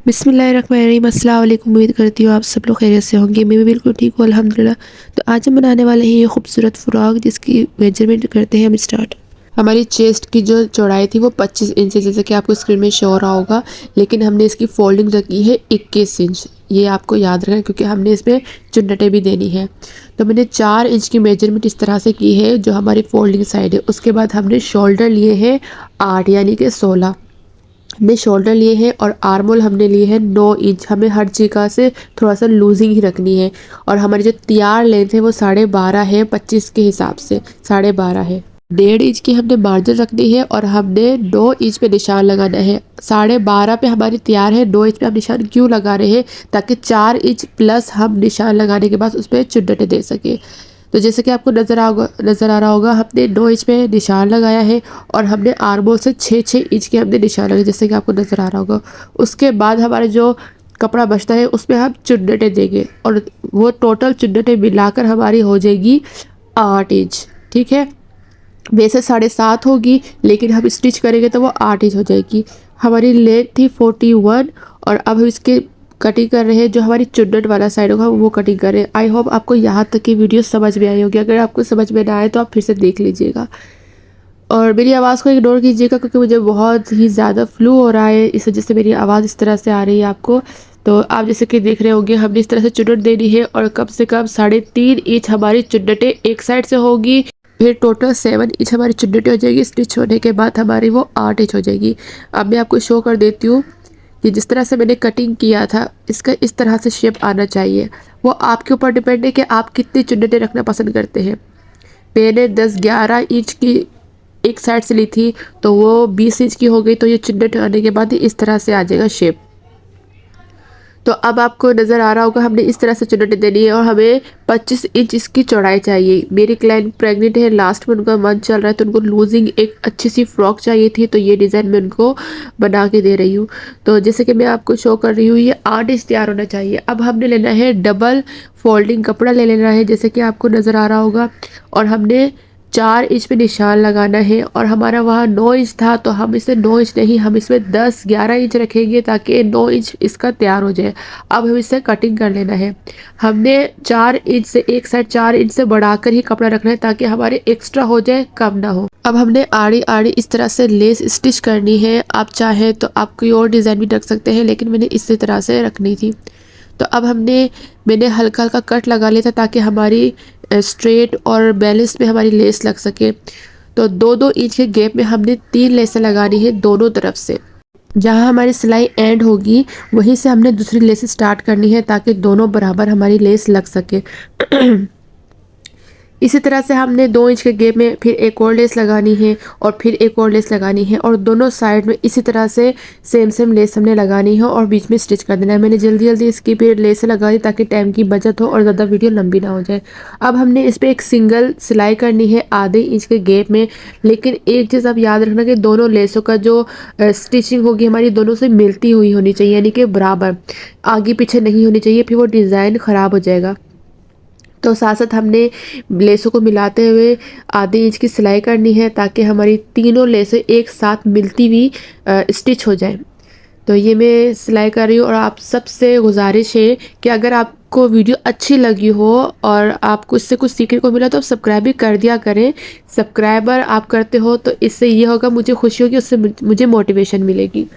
बिस्मिल्लाहिर्रहमानिर्रहीम। अस्सलाम वालेकुम। उम्मीद करती हूँ आप सब लोग खैरियत से होंगे। मैं भी बिल्कुल ठीक हूँ अल्हम्दुलिल्लाह। तो आज हम बनाने वाले हैं ये खूबसूरत फ़्रॉक, जिसकी मेजरमेंट करते हैं हम स्टार्ट। हमारी चेस्ट की जो चौड़ाई थी वो 25 इंच है, जैसे कि आपको स्क्रीन में शो हो रहा होगा, लेकिन हमने इसकी फोल्डिंग रखी है 21 इंच। ये आपको याद रखना क्योंकि हमने इसमें चुन्नटें भी देनी है। तो मैंने 4 इंच की मेजरमेंट इस तरह से की है जो हमारी फोल्डिंग साइड है। उसके बाद हमने शोल्डर लिए हैं 8 यानी कि 16। हमने शोल्डर लिए हैं और आर्मोल हमने लिए हैं 9 इंच। हमें हर जगह से थोड़ा सा लूजिंग ही रखनी है। और हमारी जो तैयार लेंथ है वो 12.5 है, 25 के हिसाब से 12.5 है। 1.5 इंच की हमने मार्जिन रखनी है और हमने 2 इंच पे निशान लगाना है। 12.5 पे हमारी तैयार है, 2 इंच पे हम निशान क्यों लगा रहे हैं, ताकि 4 इंच प्लस हम निशान लगाने के बाद उस पर चुन्नटें दे सकें। तो जैसे कि आपको नज़र आ रहा होगा, हमने 2 इंच पे निशान लगाया है और हमने आर्मोल से 6-6 इंच के हमने निशान लगाए, जैसे कि आपको नज़र आ रहा होगा। उसके बाद हमारा जो कपड़ा बचता है उसमें हम चुन्नटें देंगे और वो टोटल चुन्नटें मिलाकर हमारी हो जाएगी 8 इंच। ठीक है, वैसे 7.5 होगी, लेकिन हम स्टिच करेंगे तो वो 8 इंच हो जाएगी। हमारी लेंथ थी 41 और अब हम इसके कटिंग कर रहे हैं। जो हमारी चुन्नट वाला साइड होगा वो कटिंग कर रहे हैं। आई होप आपको यहाँ तक की वीडियो समझ में आई होगी। अगर आपको समझ में ना आए तो आप फिर से देख लीजिएगा और मेरी आवाज़ को इग्नोर कीजिएगा, क्योंकि मुझे बहुत ही ज़्यादा फ्लू हो रहा है, इस वजह से मेरी आवाज़ इस तरह से आ रही है आपको। तो आप जैसे कि देख रहे होंगे, हमने इस तरह से चुन्नट देनी है और कम से कम 3.5 इंच हमारी चुन्नटें एक साइड से होगी। फिर टोटल 7 इंच हमारी चुन्नटें हो जाएगी। स्टिच होने के बाद हमारी वो 8 इंच हो जाएगी। अब मैं आपको शो कर देती हूँ कि जिस तरह से मैंने कटिंग किया था, इसका इस तरह से शेप आना चाहिए। वो आपके ऊपर डिपेंड है कि आप कितनी चुन्नटें रखना पसंद करते हैं। मैंने 10-11 इंच की एक साइड से ली थी, तो वो 20 इंच की हो गई। तो ये चुन्नट आने के बाद इस तरह से आ जाएगा शेप। तो अब आपको नज़र आ रहा होगा, हमने इस तरह से चुन्नटें देनी है और हमें 25 इंच इसकी चौड़ाई चाहिए। मेरी क्लाइंट प्रेग्नेंट है, लास्ट में उनका मंथ चल रहा है, तो उनको लूजिंग एक अच्छी सी फ्रॉक चाहिए थी, तो ये डिज़ाइन मैं उनको बना के दे रही हूँ। तो जैसे कि मैं आपको शो कर रही हूँ, ये 8 इंच तैयार होना चाहिए। अब हमने लेना है डबल फोल्डिंग कपड़ा ले लेना है, जैसे कि आपको नज़र आ रहा होगा, और हमने 4 इंच पे निशान लगाना है। और हमारा वहाँ 9 इंच था, तो हम इसे 9 इंच नहीं, हम इसमें 10-11 इंच रखेंगे ताकि 9 इंच इसका तैयार हो जाए। अब हम इसे कटिंग कर लेना है। हमने 4 इंच से एक साइड 4 इंच से बढ़ाकर ही कपड़ा रखना है, ताकि हमारे एक्स्ट्रा हो जाए, कम ना हो। अब हमने आड़ी आड़ी इस तरह से लेस स्टिच करनी है। आप चाहे तो आप कोई और डिज़ाइन भी रख सकते हैं, लेकिन मैंने इसी तरह से रखनी थी। तो अब मैंने हल्का हल्का कट लगा लिया था, ताकि हमारी स्ट्रेट और बैलेंस में हमारी लेस लग सके। तो 2-2 इंच के गैप में हमने 3 लेसें लगानी है दोनों तरफ से। जहाँ हमारी सिलाई एंड होगी वहीं से हमने दूसरी लेस स्टार्ट करनी है, ताकि दोनों बराबर हमारी लेस लग सके। इसी तरह से हमने 2 इंच के गैप में फिर एक और लेस लगानी है और फिर एक और लेस लगानी है, और दोनों साइड में इसी तरह से सेम लेस हमने लगानी है और बीच में स्टिच कर देना है। मैंने जल्दी जल्दी इसकी फिर लेस लगा दी ताकि टाइम की बचत हो और ज़्यादा वीडियो लंबी ना हो जाए। अब हमने इस पर एक सिंगल सिलाई करनी है आधे इंच के गैप में, लेकिन एक चीज़ आप याद रखना कि दोनों लेसों का जो स्टिचिंग होगी हमारी दोनों से मिलती हुई होनी चाहिए, यानी कि बराबर, आगे पीछे नहीं होनी चाहिए, फिर वो डिज़ाइन ख़राब हो जाएगा। तो साथ साथ हमने लेसों को मिलाते हुए आधे इंच की सिलाई करनी है, ताकि हमारी तीनों लेसें एक साथ मिलती हुई स्टिच हो जाए। तो ये मैं सिलाई कर रही हूँ, और आप सबसे गुजारिश है कि अगर आपको वीडियो अच्छी लगी हो और आपको इससे कुछ सीखने को मिला तो आप सब्सक्राइब भी कर दिया करें। सब्सक्राइबर आप करते हो तो इससे ये होगा, मुझे खुशी होगी, उससे मुझे मोटिवेशन मिलेगी।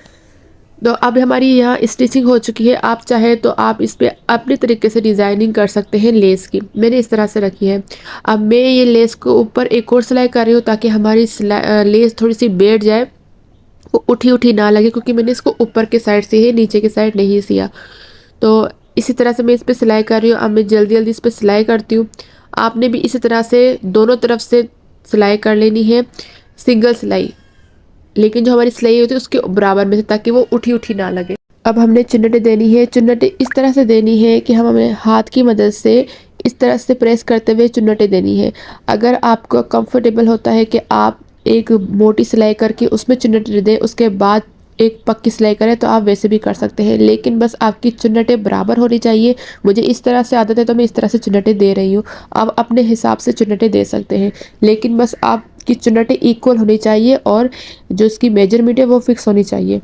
तो अब हमारी यहाँ स्टिचिंग हो चुकी है। आप चाहे तो आप इस पर अपने तरीके से डिज़ाइनिंग कर सकते हैं लेस की। मैंने इस तरह से रखी है। अब मैं ये लेस को ऊपर एक और सिलाई कर रही हूँ, ताकि हमारी लेस थोड़ी सी बैठ जाए, वो उठी उठी ना लगे, क्योंकि मैंने इसको ऊपर के साइड से ही, नीचे के साइड नहीं सिया। तो इसी तरह से मैं इस पर सिलाई कर रही हूँ। अब मैं जल्दी जल्दी इस पर सिलाई करती हूँ। आपने भी इसी तरह से दोनों तरफ से सिलाई कर लेनी है, सिंगल सिलाई, लेकिन जो हमारी सिलाई होती है उसके बराबर में से, ताकि वो उठी उठी ना लगे। अब हमने चुन्नटें देनी है। चुन्नटें इस तरह से देनी है कि हमें हाथ की मदद से इस तरह से प्रेस करते हुए चुन्नटें देनी है। अगर आपको कंफर्टेबल होता है कि आप एक मोटी सिलाई करके उसमें चुन्नटें दें, उसके बाद एक पक्की सिलाई करें, तो आप वैसे भी कर सकते हैं, लेकिन बस आपकी चुन्नटें बराबर होनी चाहिए। मुझे इस तरह से आदत है तो मैं इस तरह से चुन्नटें दे रही हूँ। आप अपने हिसाब से चुन्नटें दे सकते हैं, लेकिन बस आपकी चुन्नटें इक्वल होनी चाहिए और जो इसकी मेजरमेंट है वो फिक्स होनी चाहिए।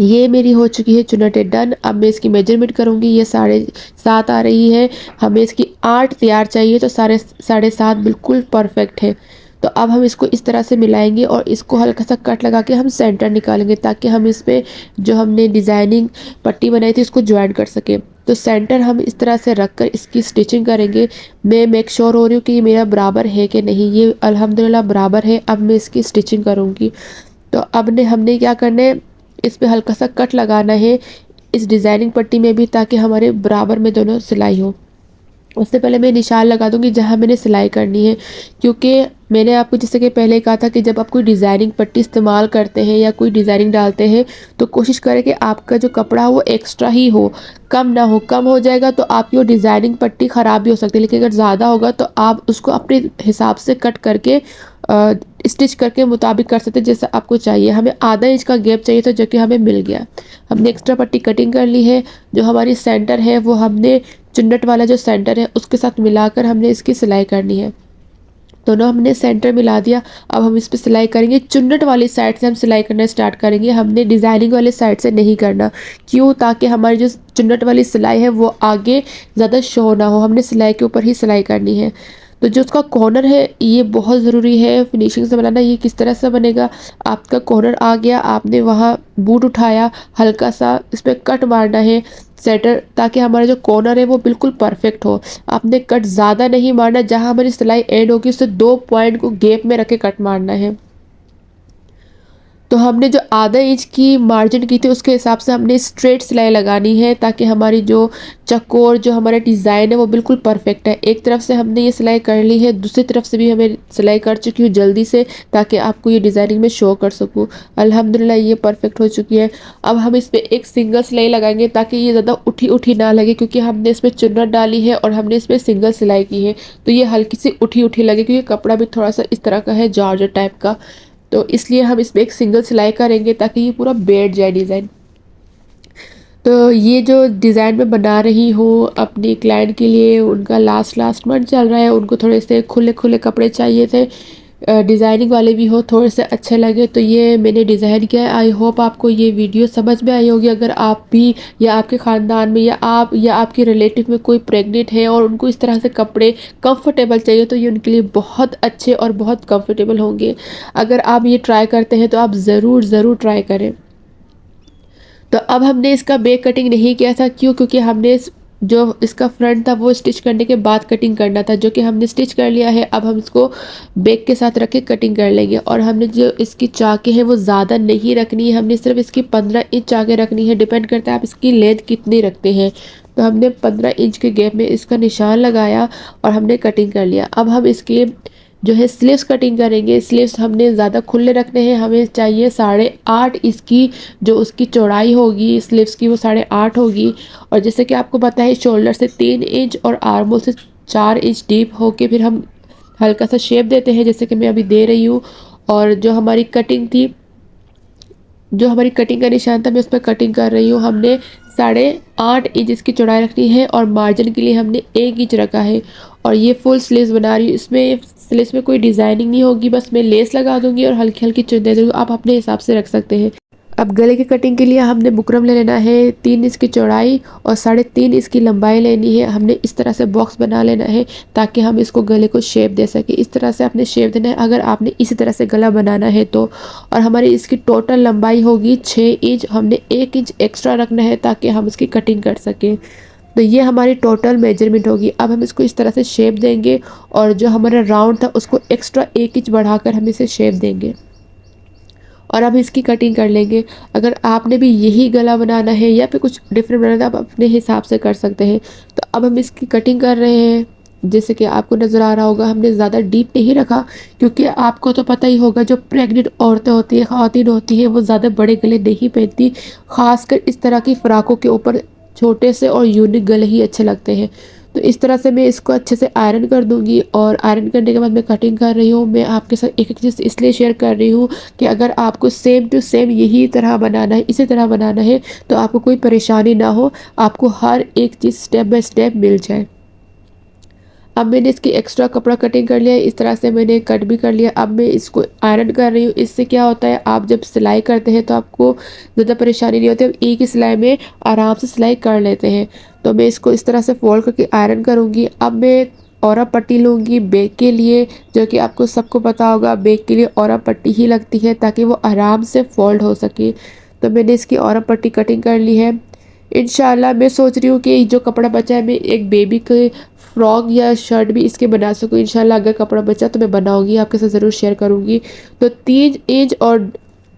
ये मेरी हो चुकी है चुन्नटें डन। अब मैं इसकी मेजरमेंट करूँगी। ये 7.5 आ रही है, हमें इसकी 8 तैयार चाहिए, तो 7.5 बिल्कुल परफेक्ट है। तो अब हम इसको इस तरह से मिलाएंगे और इसको हल्का सा कट लगा के हम सेंटर निकालेंगे, ताकि हम इसमें जो हमने डिज़ाइनिंग पट्टी बनाई थी इसको ज्वाइन कर सकें। तो सेंटर हम इस तरह से रख कर इसकी स्टिचिंग करेंगे। मैं मेक श्योर हो रही हूँ कि ये मेरा बराबर है कि नहीं। ये अल्हम्दुलिल्लाह बराबर है। अब मैं इसकी स्टिचिंग करूँगी। तो अब ने हमने क्या करना है, इस पे हल्का सा कट लगाना है इस डिज़ाइनिंग पट्टी में भी, ताकि हमारे बराबर में दोनों सिलाई हो। उससे पहले मैं निशान लगा दूंगी जहाँ मैंने सिलाई करनी है, क्योंकि मैंने आपको जैसे कि पहले कहा था कि जब आप कोई डिज़ाइनिंग पट्टी इस्तेमाल करते हैं या कोई डिज़ाइनिंग डालते हैं तो कोशिश करें कि आपका जो कपड़ा हो वो एक्स्ट्रा ही हो, कम ना हो। कम हो जाएगा तो आपकी वो डिज़ाइनिंग पट्टी ख़राब भी हो सकती है, लेकिन अगर ज़्यादा होगा तो आप उसको अपने हिसाब से कट करके स्टिच करके मुताबिक कर सकते हैं जैसा आपको चाहिए। हमें आधा इंच का गैप चाहिए था, जो कि हमें मिल गया। हमने एक्स्ट्रा पट्टी कटिंग कर ली है। जो हमारी सेंटर है वो हमने चुन्नट वाला जो सेंटर है उसके साथ मिलाकर हमने इसकी सिलाई करनी है। दोनों हमने सेंटर मिला दिया। अब हम इस पर सिलाई करेंगे। चुन्नट वाली साइड से हम सिलाई करना स्टार्ट करेंगे, हमने डिज़ाइनिंग वाले साइड से नहीं करना। क्यों? ताकि हमारी जो चुन्नट वाली सिलाई है वो आगे ज़्यादा शो ना हो। हमने सिलाई के ऊपर ही सिलाई करनी है। तो जो उसका कॉर्नर है ये बहुत ज़रूरी है फिनिशिंग से बनाना। ये किस तरह से बनेगा, आपका कॉर्नर आ गया, आपने वहाँ बूट उठाया, हल्का सा इस पर कट मारना है सेंटर, ताकि हमारा जो कॉर्नर है वो बिल्कुल परफेक्ट हो। आपने कट ज़्यादा नहीं मारना, जहाँ हमारी सिलाई एंड होगी उससे 2 पॉइंट को गैप में रख के कट मारना है। तो हमने जो आधा इंच की मार्जिन की थी उसके हिसाब से हमने स्ट्रेट सिलाई लगानी है, ताकि हमारी जो चकोर जो हमारा डिज़ाइन है वो बिल्कुल परफेक्ट है। एक तरफ से हमने ये सिलाई कर ली है, दूसरी तरफ से भी हमें सिलाई कर चुकी हूँ जल्दी से, ताकि आपको ये डिज़ाइनिंग में शो कर सकूँ। अल्हम्दुलिल्लाह ये परफेक्ट हो चुकी है। अब हम इस पर एक सिंगल सिलाई लगाएंगे, ताकि ये ज़्यादा उठी उठी ना लगे, क्योंकि हमने इसमें चुन्नट डाली है और हमने इसमें सिंगल सिलाई की है, तो ये हल्की सी उठी उठी लगे, क्योंकि कपड़ा भी थोड़ा सा इस तरह का है जॉर्जेट टाइप का। तो इसलिए हम इसमें एक सिंगल सिलाई करेंगे ताकि ये पूरा बैठ जाए डिज़ाइन। तो ये जो डिज़ाइन मैं बना रही हूँ अपनी क्लाइंट के लिए, उनका लास्ट मंथ चल रहा है, उनको थोड़े से खुले खुले कपड़े चाहिए थे, डिज़ाइनिंग वाले भी हो, थोड़े से अच्छे लगे, तो ये मैंने डिज़ाइन किया है। आई होप आपको ये वीडियो समझ में आई होगी। अगर आप भी या आपके ख़ानदान में या आप या आपके रिलेटिव में कोई प्रेग्नेंट है और उनको इस तरह से कपड़े कंफर्टेबल चाहिए, तो ये उनके लिए बहुत अच्छे और बहुत कंफर्टेबल होंगे। अगर आप ये ट्राई करते हैं तो आप ज़रूर ट्राई करें। तो अब हमने इसका बैक कटिंग नहीं किया था। क्यों? क्योंकि हमने जो इसका फ्रंट था वो स्टिच करने के बाद कटिंग करना था, जो कि हमने स्टिच कर लिया है। अब हम इसको बैक के साथ रख के कटिंग कर लेंगे। और हमने जो इसकी चाकें हैं वो ज़्यादा नहीं रखनी है, हमने सिर्फ इसकी 15 इंच चाकें रखनी है। डिपेंड करता है आप इसकी लेंथ कितनी रखते हैं। तो हमने 15 इंच के गैप में इसका निशान लगाया और हमने कटिंग कर लिया। अब हम इसके जो है स्लीव्स कटिंग करेंगे। स्लीव्स हमने ज़्यादा खुले रखने हैं, हमें चाहिए 8.5 इसकी जो उसकी चौड़ाई होगी स्लीव्स की वो 8.5 होगी। और जैसे कि आपको पता है शोल्डर से 3 इंच और आर्म होल से 4 इंच डीप होके फिर हम हल्का सा शेप देते हैं, जैसे कि मैं अभी दे रही हूँ। और जो हमारी कटिंग थी, जो हमारी कटिंग का निशान था मैं उस पर कटिंग कर रही हूँ। हमने 8.5 इंच इसकी चौड़ाई रखनी है और मार्जिन के लिए हमने 1 इंच रखा है। और ये फुल स्लीव्स बना रही हूँ। इसमें स्लीव्स में कोई डिज़ाइनिंग नहीं होगी, बस मैं लेस लगा दूंगी और हल्की हल्की चुन दे दूँगी। आप अपने हिसाब से रख सकते हैं। अब गले की कटिंग के लिए हमने बुकरम ले लेना है, 3 इंच की चौड़ाई और 3.5 इंच की लंबाई लेनी है। हमने इस तरह से बॉक्स बना लेना है ताकि हम इसको गले को शेप दे सकें। इस तरह से आपने शेप देना है अगर आपने इसी तरह से गला बनाना है तो। और हमारी इसकी टोटल लंबाई होगी 6 इंच। हमने 1 इंच एक्स्ट्रा रखना है ताकि हम इसकी कटिंग कर सकें। तो ये हमारी टोटल मेजरमेंट होगी। अब हम इसको इस तरह से शेप देंगे और जो हमारा राउंड था उसको एक्स्ट्रा 1 इंच बढ़ाकर हम इसे शेप देंगे और अब इसकी कटिंग कर लेंगे। अगर आपने भी यही गला बनाना है या फिर कुछ डिफरेंट बनाना है, आप अपने हिसाब से कर सकते हैं। तो अब हम इसकी कटिंग कर रहे हैं। जैसे कि आपको नज़र आ रहा होगा हमने ज़्यादा डीप नहीं रखा, क्योंकि आपको तो पता ही होगा जो प्रेग्नेंट औरतें होती हैं, ख़वातीन होती हैं, वो ज़्यादा बड़े गले नहीं पहनती। ख़ासकर इस तरह की फ़्राकों के ऊपर छोटे से और यूनिक गले ही अच्छे लगते हैं। तो इस तरह से मैं इसको अच्छे से आयरन कर दूंगी और आयरन करने के बाद मैं कटिंग कर रही हूँ। मैं आपके साथ एक एक चीज़ इसलिए शेयर कर रही हूँ कि अगर आपको सेम टू सेम यही तरह बनाना है, इसी तरह बनाना है, तो आपको कोई परेशानी ना हो, आपको हर एक चीज़ स्टेप बाय स्टेप मिल जाए। अब मैंने इसकी एक्स्ट्रा कपड़ा कटिंग कर लिया है, इस तरह से मैंने कट भी कर लिया। अब मैं इसको आयरन कर रही हूँ। इससे क्या होता है, आप जब सिलाई करते हैं तो आपको ज़्यादा परेशानी नहीं होती, आप एक ही सिलाई में आराम से सिलाई कर लेते हैं। तो मैं इसको इस तरह से फोल्ड करके आयरन करूँगी। अब मैं औरा पट्टी लूँगी बैक के लिए, जो कि आपको सबको पता होगा बैक के लिए औरा पट्टी ही लगती है ताकि वो आराम से फोल्ड हो सके। तो मैंने इसकी औरा पट्टी कटिंग कर ली है। इंशाल्लाह मैं सोच रही हूँ कि जो कपड़ा बचा है मैं एक बेबी के फ्रॉक या शर्ट भी इसके बना सकूँ। इंशाल्लाह अगर कपड़ा बचा तो मैं बनाऊँगी, आपके साथ ज़रूर शेयर करूँगी। तो 3 इंच और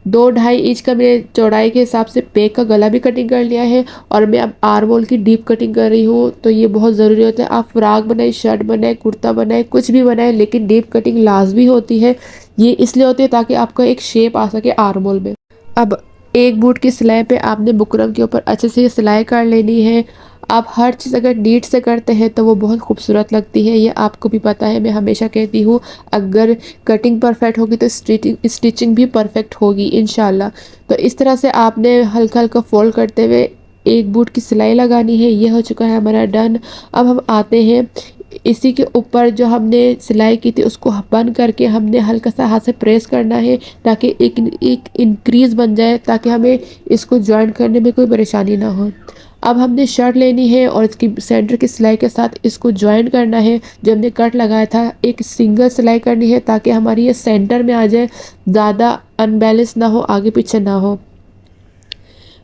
2-2.5 इंच का मैंने चौड़ाई के हिसाब से बैक का गला भी कटिंग कर लिया है और मैं अब आर्म होल की डीप कटिंग कर रही हूँ। तो ये बहुत ज़रूरी होता है, आप फ्रॉक बनाए, शर्ट बनाए, कुर्ता बनाए, कुछ भी बनाए, लेकिन डीप कटिंग लाजमी होती है। ये इसलिए होती है ताकि आपका एक शेप आ सके आर्म होल में। अब एक बूट की सिलाई पे आपने बुकरम के ऊपर अच्छे से सिलाई कर लेनी है। आप हर चीज़ अगर नीट से करते हैं तो वो बहुत खूबसूरत लगती है, ये आपको भी पता है। मैं हमेशा कहती हूँ अगर कटिंग परफेक्ट होगी तो स्टिचिंग भी परफेक्ट होगी इंशाल्लाह। तो इस तरह से आपने हल्का हल्का फोल्ड करते हुए एक बूट की सिलाई लगानी है। ये हो चुका है हमारा डन। अब हम आते हैं इसी के ऊपर जो हमने सिलाई की थी उसको बंद करके हमने हल्का सा हाथ से प्रेस करना है ताकि एक इंक्रीज बन जाए, ताकि हमें इसको जॉइन करने में कोई परेशानी ना हो। अब हमने शर्ट लेनी है और इसकी सेंटर की सिलाई के साथ इसको जॉइन करना है। जो हमने कट लगाया था एक सिंगल सिलाई करनी है ताकि हमारी ये सेंटर में आ जाए, ज़्यादा अनबैलेंस ना हो, आगे पीछे ना हो।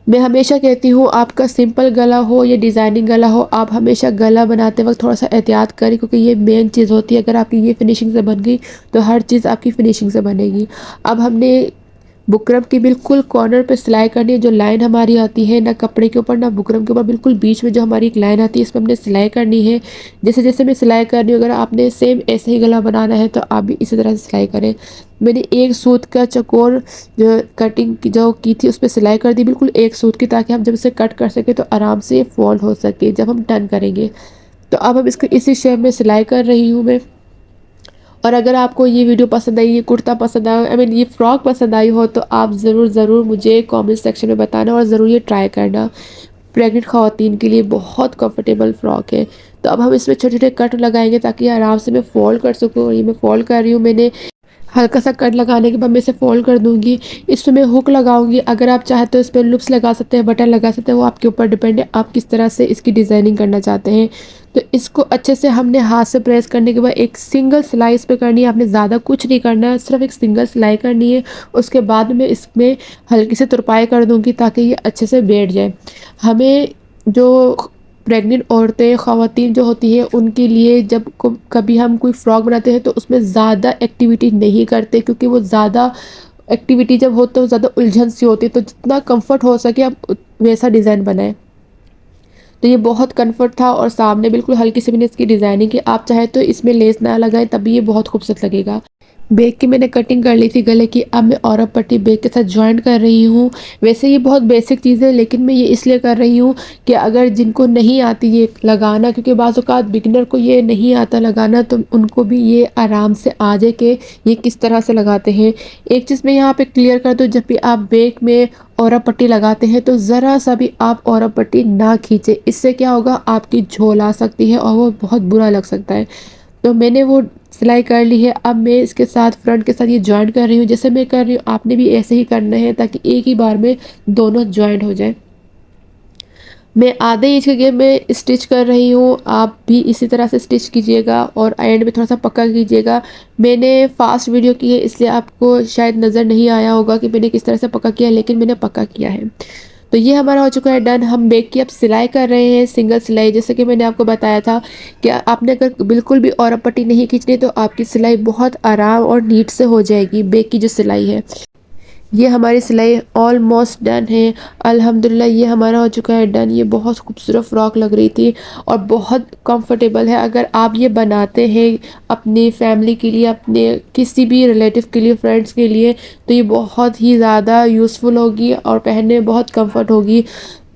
मैं हमेशा कहती हूँ आपका सिंपल गला हो या डिज़ाइनिंग गला हो, आप हमेशा गला बनाते वक्त थोड़ा सा एहतियात करें, क्योंकि ये मेन चीज़ होती है। अगर आपकी ये फिनिशिंग से बन गई तो हर चीज़ आपकी फिनिशिंग से बनेगी। अब हमने बुकरम की बिल्कुल कॉर्नर पे सिलाई करनी है। जो लाइन हमारी आती है ना कपड़े के ऊपर ना बुकरम के ऊपर, बिल्कुल बीच में जो हमारी एक लाइन आती है इस पर हमने सिलाई करनी है। जैसे जैसे मैं सिलाई कर रही हूँ, अगर आपने सेम ऐसे ही गला बनाना है तो आप भी इसी तरह से सिलाई करें। मैंने एक सूत का चकोर जो कटिंग जो की थी उस पर सिलाई कर दी, बिल्कुल एक सूत की, ताकि हम जब इसे कट कर सके तो आराम से फोल्ड हो सके जब हम टर्न करेंगे। तो अब हम इसको इसी शेप में सिलाई कर रही हूँ मैं। और अगर आपको ये वीडियो पसंद आई, ये कुर्ता पसंद आया, ये फ्रॉक पसंद आई हो तो आप ज़रूर मुझे कमेंट सेक्शन में बताना और ज़रूर ये ट्राई करना। प्रेग्नेंट ख़वातीन के लिए बहुत कंफर्टेबल फ्रॉक है। तो अब हम इसमें छोटे छोटे कट लगाएंगे ताकि आराम से मैं फोल्ड कर सकूँ। ये मैं फोल्ड कर रही हूँ, मैंने हल्का सा कट लगाने के बाद मैं इसे फोल्ड कर दूंगी। इसमें मैं हुक लगाऊंगी, अगर आप चाहे तो इस पर लुप्स लगा सकते हैं, बटन लगा सकते हैं, वो आपके ऊपर डिपेंड है आप किस तरह से इसकी डिज़ाइनिंग करना चाहते हैं। तो इसको अच्छे से हमने हाथ से प्रेस करने के बाद एक सिंगल सिलाई इस पर करनी है। आपने ज़्यादा कुछ नहीं करना है, सिर्फ एक सिंगल सिलाई करनी है। उसके बाद मैं इसमें हल्की से तुरपाई कर दूँगी ताकि ये अच्छे से बैठ जाए। हमें जो प्रेग्नेंट औरतें ख़वातीन जो होती हैं उनके लिए जब कभी हम कोई फ्रॉक बनाते हैं तो उसमें ज़्यादा एक्टिविटी नहीं करते, क्योंकि वो ज़्यादा एक्टिविटी जब हो तो ज़्यादा उलझन सी होती है। तो जितना कंफर्ट हो सके आप वैसा डिज़ाइन बनाएं। तो ये बहुत कंफर्ट था और सामने बिल्कुल हल्की सी मैंने इसकी डिज़ाइनिंग की। आप चाहे तो इसमें लेस ना लगाएं, तभी ये बहुत खूबसूरत लगेगा। बैक की मैंने कटिंग कर ली थी गले की, अब मैं और पट्टी बैक के साथ जॉइंट कर रही हूँ। वैसे ये बहुत बेसिक चीज़ है, लेकिन मैं ये इसलिए कर रही हूँ कि अगर जिनको नहीं आती ये लगाना, क्योंकि बाज़ औक़ात बिगिनर को ये नहीं आता लगाना, तो उनको भी ये आराम से आ जाए कि ये किस तरह से लगाते हैं। एक चीज़ मैं यहाँ पर क्लियर कर दूँ, जब भी आप बैक में और पट्टी लगाते हैं तो ज़रा सा भी आप और पट्टी ना खींचे। इससे क्या होगा, आपकी झोल आ सकती है और वो बहुत बुरा लग सकता है। तो मैंने वो सिलाई कर ली है। अब मैं इसके साथ फ्रंट के साथ ये जॉइंट कर रही हूँ। जैसे मैं कर रही हूँ आपने भी ऐसे ही करना है ताकि एक ही बार में दोनों जॉइंट हो जाए। मैं आधे इंच के गैप में स्टिच कर रही हूँ, आप भी इसी तरह से स्टिच कीजिएगा और एंड में थोड़ा सा पक्का कीजिएगा। मैंने फास्ट वीडियो की है इसलिए आपको शायद नज़र नहीं आया होगा कि मैंने किस तरह से पक्का किया, लेकिन मैंने पक्का किया है। तो ये हमारा हो चुका है डन। हम बैक की अब सिलाई कर रहे हैं, सिंगल सिलाई। जैसे कि मैंने आपको बताया था कि आपने अगर बिल्कुल भी और पट्टी नहीं खींचनी तो आपकी सिलाई बहुत आराम और नीट से हो जाएगी। बैक की जो सिलाई है ये हमारी सिलाई ऑलमोस्ट डन है अल्हम्दुलिल्लाह। ये हमारा हो चुका है डन। ये बहुत खूबसूरत फ़्रॉक लग रही थी और बहुत कंफर्टेबल है। अगर आप ये बनाते हैं अपनी फैमिली के लिए, अपने किसी भी रिलेटिव के लिए, फ्रेंड्स के लिए, तो ये बहुत ही ज़्यादा यूज़फुल होगी और पहनने में बहुत कंफर्ट होगी।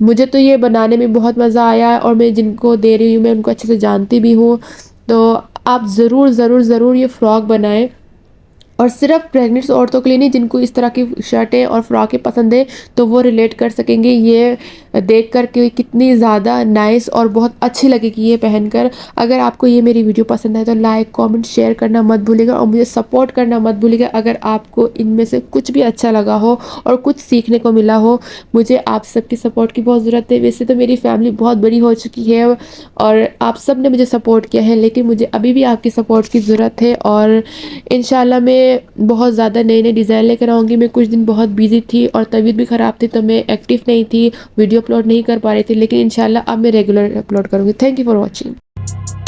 मुझे तो ये बनाने में बहुत मज़ा आया और मैं जिनको दे रही हूँ मैं उनको अच्छे से जानती भी हूँ। तो आप ज़रूर ये फ़्रॉक बनाएं। और सिर्फ प्रेग्नेंट औरतों के लिए नहीं, जिनको इस तरह की शर्टें और फ्रॉकें पसंद है तो वो रिलेट कर सकेंगे। ये देख कर के कितनी ज़्यादा नाइस और बहुत अच्छी लगेगी ये पहनकर। अगर आपको ये मेरी वीडियो पसंद आए तो लाइक, कमेंट, शेयर करना मत भूलिएगा और मुझे सपोर्ट करना मत भूलिएगा। अगर आपको इनमें से कुछ भी अच्छा लगा हो और कुछ सीखने को मिला हो, मुझे आप सबकी सपोर्ट की बहुत ज़रूरत है। वैसे तो मेरी फैमिली बहुत बड़ी हो चुकी है और आप सब ने मुझे सपोर्ट किया है, लेकिन मुझे अभी भी आपकी सपोर्ट की ज़रूरत है। और इंशाल्लाह मैं बहुत ज़्यादा नए नए डिज़ाइन लेकर आऊँगी। मैं कुछ दिन बहुत बिज़ी थी और तबीयत भी ख़राब थी, तो मैं एक्टिव नहीं थी, वीडियो अपलोड नहीं कर पा रही थी, लेकिन इंशाल्लाह अब मैं रेगुलर अपलोड करूँगी। Thank you for watching.